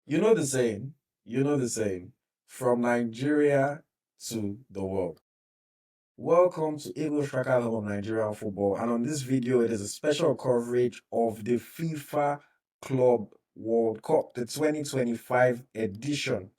You know the saying, from Nigeria to the world. Welcome to EaglesTracker home of Nigerian football. And on this video, it is a special coverage of the FIFA Club World Cup, the 2025 edition,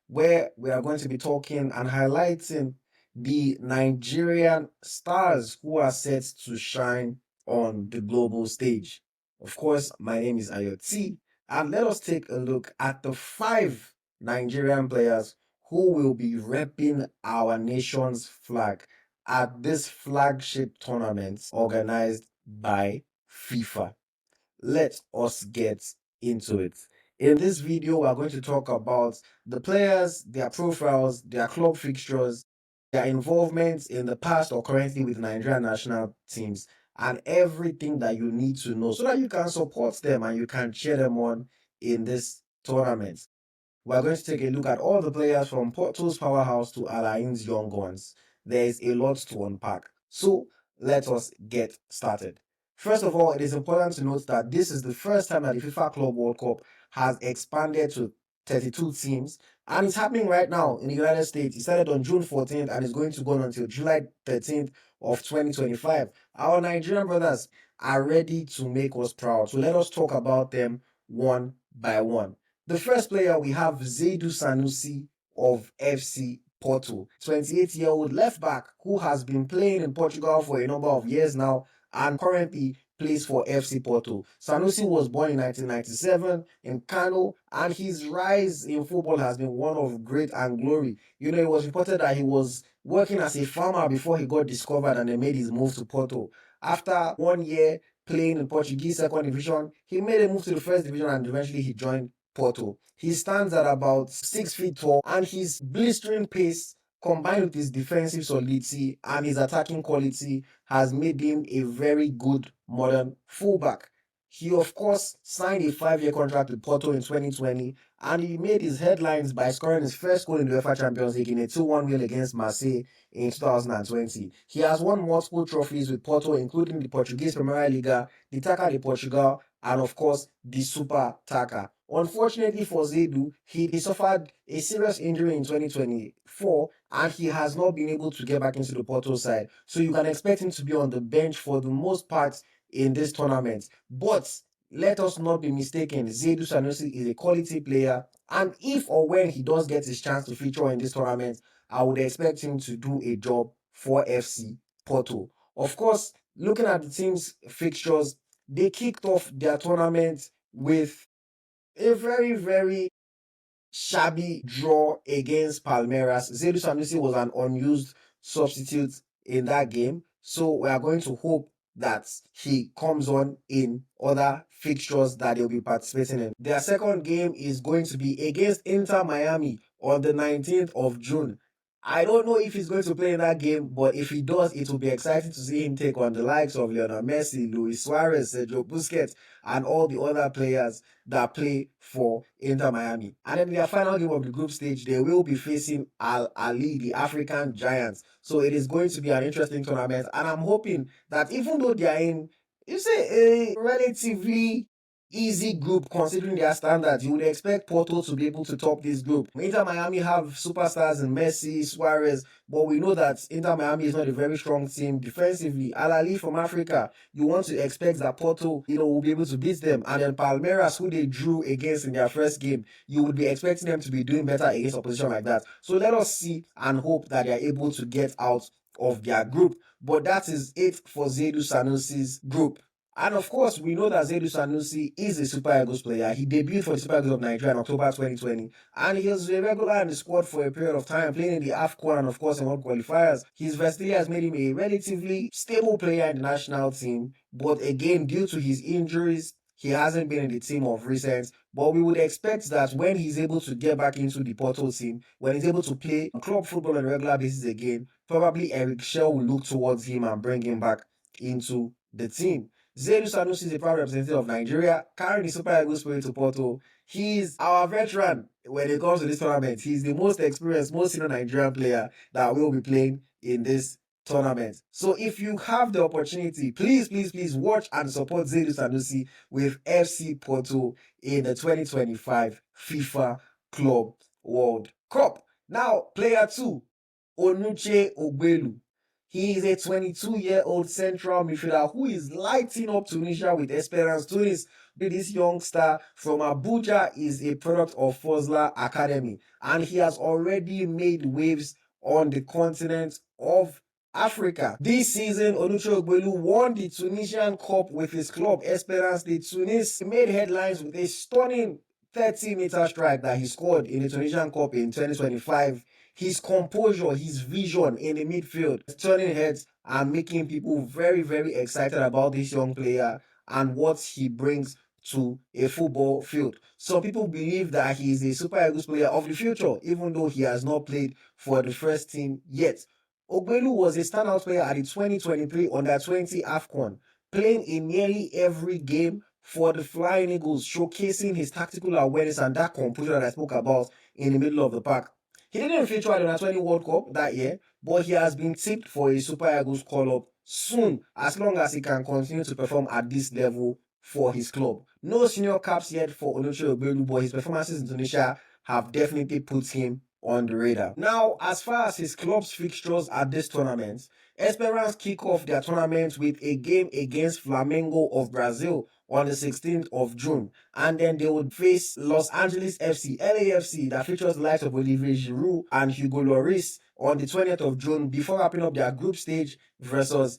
where we are going to be talking and highlighting the Nigerian stars who are set to shine on the global stage. Of course, my name is Ayoti, and let us take a look at the 5 Nigerian players who will be repping our nation's flag at this flagship tournament organized by FIFA. Let us get into it. In this video, we are going to talk about the players, their profiles, their club fixtures, their involvements in the past or currently with Nigerian national teams, and everything that you need to know so that you can support them and you can cheer them on in this tournament. We're going to take a look at all the players from Porto's powerhouse to Alain's young ones. There is a lot to unpack. So let us get started. First of all, it is important to note that this is the first time that the FIFA Club World Cup has expanded to 32 teams, and it's happening right now in the United States. It started on June 14th and is going to go on until July 13th of 2025. Our Nigerian brothers are ready to make us proud. So let us talk about them one by one. The first player we have Zaidu Sanusi of FC Porto, 28-year-old left back who has been playing in Portugal for a number of years now and currently plays for FC Porto. Sanusi was born in 1997 in Kano, and his rise in football has been one of great and glory. You know, it was reported that he was working as a farmer before he got discovered and they made his move to Porto. After 1 year playing in Portuguese second division, he made a move to the first division and eventually he joined Porto. He stands at about 6 feet tall, and his blistering pace combined with his defensive solidity and his attacking quality has made him a very good modern fullback. He, of course, signed a 5 year contract with Porto in 2020, and he made his headlines by scoring his first goal in the UEFA Champions League in a 2-1 win against Marseille in 2020. He has won multiple trophies with Porto, including the Portuguese Premier Liga, the Taça de Portugal, and of course, the Super Taça. Unfortunately for Zaidu, he suffered a serious injury in 2024 and he has not been able to get back into the Porto side. So you can expect him to be on the bench for the most part in this tournament. But let us not be mistaken, Zaidu Sanusi is a quality player, and if or when he does get his chance to feature in this tournament, I would expect him to do a job for FC Porto. Of course, looking at the team's fixtures, they kicked off their tournament with a very, very shabby draw against Palmeiras. Zaidu Sanusi was an unused substitute in that game. So we are going to hope that he comes on in other fixtures that they'll be participating in. Their second game is going to be against Inter Miami on the 19th of June. I don't know if he's going to play in that game, but if he does, it will be exciting to see him take on the likes of Lionel Messi, Luis Suarez, Sergio Busquets, and all the other players that play for Inter Miami. And then their final game of the group stage, they will be facing Al Ali, the African Giants. So it is going to be an interesting tournament. And I'm hoping that even though they are in, you say, a relatively easy group considering their standards, you would expect Porto to be able to top this group. Inter Miami have superstars in Messi, Suarez, but we know that Inter Miami is not a very strong team defensively. Al Ali from Africa, you want to expect that Porto, will be able to beat them. And then Palmeiras, who they drew against in their first game, you would be expecting them to be doing better against opposition like that. So let us see and hope that they are able to get out of their group. But that is it for Zaidu Sanusi's group. And of course, we know that Zaidu Sanusi is a Super Eagles player. He debuted for the Super Eagles of Nigeria in October 2020, and he was a regular in the squad for a period of time, playing in the AFCON and of course in World Qualifiers. His versatility has made him a relatively stable player in the national team, but again, due to his injuries, he hasn't been in the team of recent. But we would expect that when he's able to get back into the Porto team, when he's able to play club football on a regular basis again, probably Eric Shell will look towards him and bring him back into the team. Zaidu Sanusi is a proud representative of Nigeria, carrying the Super Eagles spirit to Porto. He's our veteran when it comes to this tournament. He's the most experienced, most senior Nigerian player that will be playing in this tournament. So if you have the opportunity, please watch and support Zaidu Sanusi with FC Porto in the 2025 FIFA Club World Cup. Now, player 2, Onyekuru Adu. He is a 22-year-old central midfielder who is lighting up Tunisia with Esperance Tunis. This youngster from Abuja is a product of Fosler Academy, and he has already made waves on the continent of Africa. This season, Onyekuru Adu won the Tunisian Cup with his club Esperance de Tunis. He made headlines with a stunning 30-meter strike that he scored in the Tunisian Cup in 2025. His composure, his vision in the midfield, turning heads and making people very excited about this young player and what he brings to a football field. Some people believe that he is a Super Eagles player of the future, even though he has not played for the first team yet. Onyekuru was a standout player at the 2023 Under-20 AFCON, playing in nearly every game for the Flying Eagles, showcasing his tactical awareness and that composure that I spoke about in the middle of the park. He didn't feature at the Under-20 World Cup that year, but he has been tipped for a Super Eagles call-up soon, as long as he can continue to perform at this level for his club. No senior caps yet for Onyekuru Adu, but his performances in Tunisia have definitely put him on the radar. Now, as far as his club's fixtures at this tournament, Esperance kick off their tournament with a game against Flamengo of Brazil on the 16th of June, and then they would face Los Angeles FC, LAFC, that features the likes of Olivier Giroud and Hugo Lloris on the 20th of June before wrapping up their group stage versus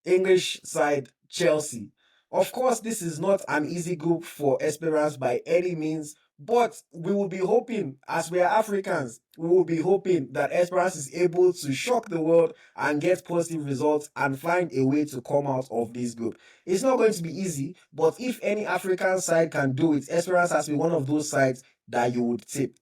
English side Chelsea. Of course, this is not an easy group for Esperance by any means, but we will be hoping, as we are Africans, we will be hoping that Esperance is able to shock the world and get positive results and find a way to come out of this group. It's not going to be easy, but if any African side can do it, Esperance has to be one of those sides that you would tip.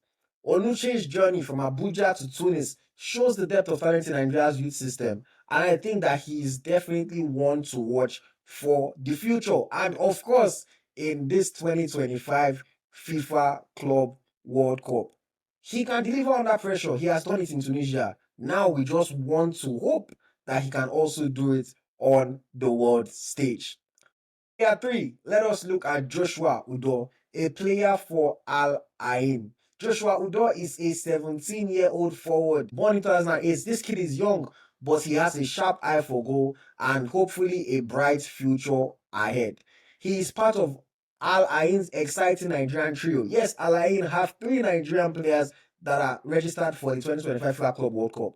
Onuche's journey from Abuja to Tunis shows the depth of talent in Nigeria's youth system, and I think that he is definitely one to watch for the future. And of course, in this 2025 FIFA Club World Cup, he can deliver under pressure. He has done it in Tunisia. Now we just want to hope that he can also do it on the world stage. Player 3, let us look at Joshua Udor, a player for Al Ain. Joshua Udor is a 17-year-old forward born in 2008. This kid is young, but he has a sharp eye for goal and hopefully a bright future ahead. He is part of Al Ain's exciting Nigerian trio. Yes, Al Ain have 3 Nigerian players that are registered for the 2025 FIFA Club World Cup.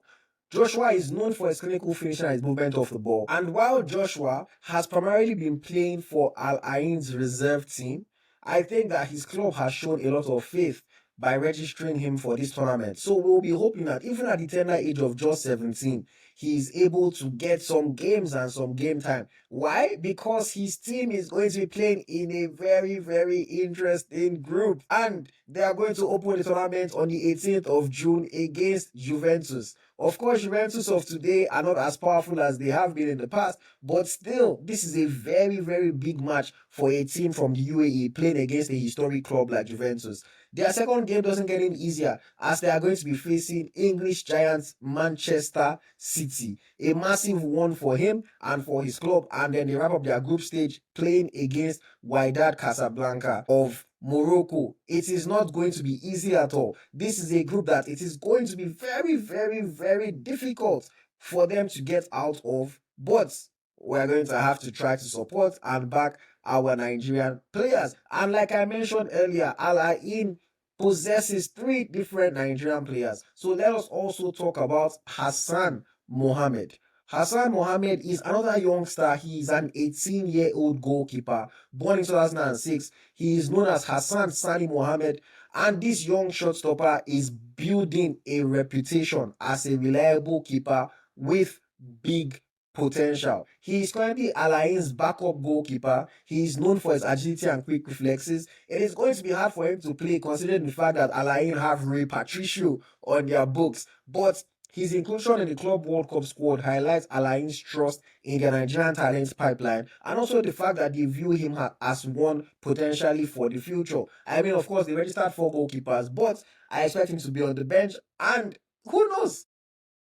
Joshua is known for his clinical finishing and his movement off the ball. And while Joshua has primarily been playing for Al Ain's reserve team, I think that his club has shown a lot of faith by registering him for this tournament. So we'll be hoping that even at the tender age of just 17, he is able to get some games and some game time. Why? Because his team is going to be playing in a very interesting group, and they are going to open the tournament on the 18th of June against Juventus. Of course, Juventus of today are not as powerful as they have been in the past, but still, this is a very big match for a team from the UAE playing against a historic club like Juventus. Their second game doesn't get any easier, as they are going to be facing English giants Manchester City. A massive one for him and for his club, and then they wrap up their group stage playing against Wydad Casablanca of Morocco. It is not going to be easy at all. This is a group that it is going to be very difficult for them to get out of, but we're going to have to try to support and back our Nigerian players. And like I mentioned earlier, Al Ain possesses 3 different Nigerian players. So let us also talk about Hassan Muhammad. Hassan Muhammad is another youngster. He is an 18-year-old goalkeeper born in 2006. He is known as Hassan Sani Muhammad, and this young shotstopper is building a reputation as a reliable keeper with big potential. He is currently Al Ain's backup goalkeeper. He is known for his agility and quick reflexes. It is going to be hard for him to play considering the fact that Al Ain have Ray Patricio on their books, but his inclusion in the Club World Cup squad highlights Al Ain's trust in the Nigerian talents pipeline, and also the fact that they view him as one potentially for the future. I mean, of course, they registered 4 goalkeepers, but I expect him to be on the bench, and who knows?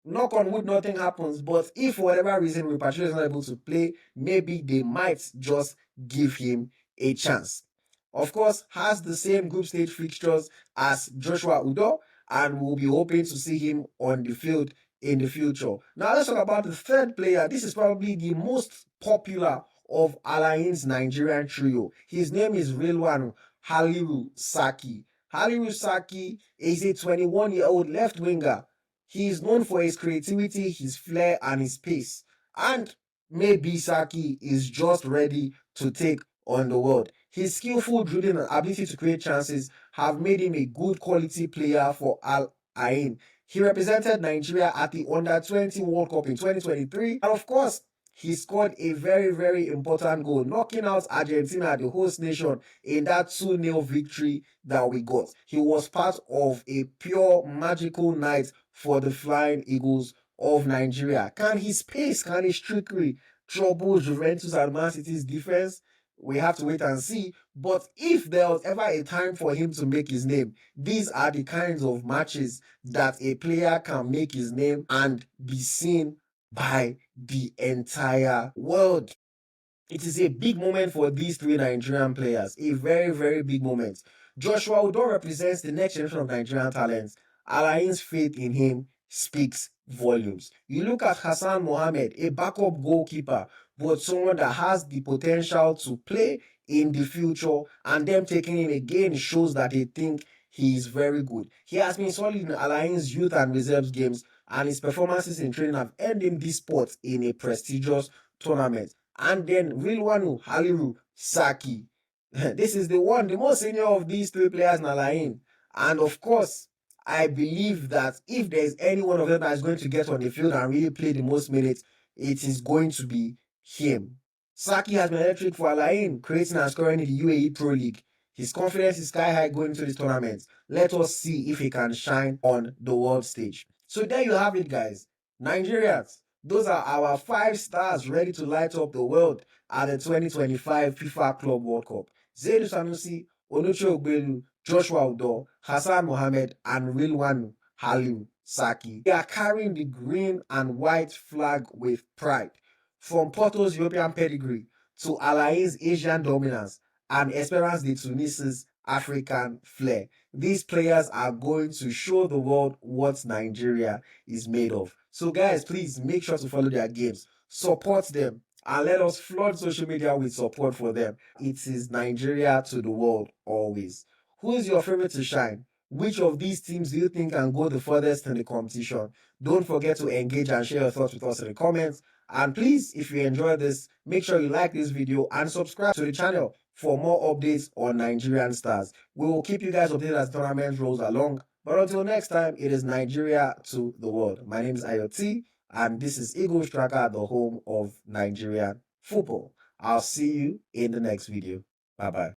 knock on wood, nothing happens. But if for whatever reason Patricio is not able to play, maybe they might just give him a chance. Of course, has the same group stage fixtures as Joshua Udor, and we'll be hoping to see him on the field in the future. Now let's talk about the third player. This is probably the most popular of Alain's Nigerian trio. His name is Rilwanu Haliru Sarki. Haliru Sarki is a 21-year-old left winger. He is known for his creativity, his flair, and his pace. And maybe Saki is just ready to take on the world. His skillful dribbling and ability to create chances have made him a good quality player for Al Ain. He represented Nigeria at the Under-20 World Cup in 2023. And of course, he scored a very, very important goal, knocking out Argentina, the host nation, in that 2-0 victory that we got. He was part of a pure magical night for the Flying Eagles of Nigeria. Can his pace, can his trickery trouble Juventus and Man City's defense? We have to wait and see. But if there was ever a time for him to make his name, these are the kinds of matches that a player can make his name and be seen by the entire world. It is a big moment for these three Nigerian players. A very, very big moment. Joshua Udor represents the next generation of Nigerian talents. Alain's faith in him speaks volumes. You look at Hassan Muhammad, a backup goalkeeper, but someone that has the potential to play in the future, and them taking him again shows that they think he is very good. He has been solid in Alain's youth and reserves games, and his performances in training have earned him this spot in a prestigious tournament. And then Rilwanu Haliru Sarki. This is the one, the most senior of these three players in Alain. And of course, I believe that if there is any one of them that is going to get on the field and really play the most minutes, it is going to be him. Saki has been electric for Alain, creating and scoring in the UAE Pro League. His confidence is sky high going into this tournament. Let us see if he can shine on the world stage. So there you have it, guys. Nigerians, those are our 5 stars ready to light up the world at the 2025 FIFA Club World Cup. Zaidu Sanusi, Onyekuru Adu, Joshua Udor, Hassan Muhammad, and Rilwanu Haliru Sarki. They are carrying the green and white flag with pride. From Porto's European pedigree to Alain's Asian dominance and Esperance de Tunis's African flair, these players are going to show the world what Nigeria is made of. So guys, please make sure to follow their games, support them, and let us flood social media with support for them. It is Nigeria to the world always. Who is your favorite to shine? Which of these teams do you think can go the furthest in the competition? Don't forget to engage and share your thoughts with us in the comments. And please, if you enjoyed this, make sure you like this video and subscribe to the channel for more updates on Nigerian stars. We will keep you guys updated as the tournament rolls along. But until next time, it is Nigeria to the world. My name is IoT, and this is EaglesTracker, the home of Nigerian football. I'll see you in the next video. Bye-bye.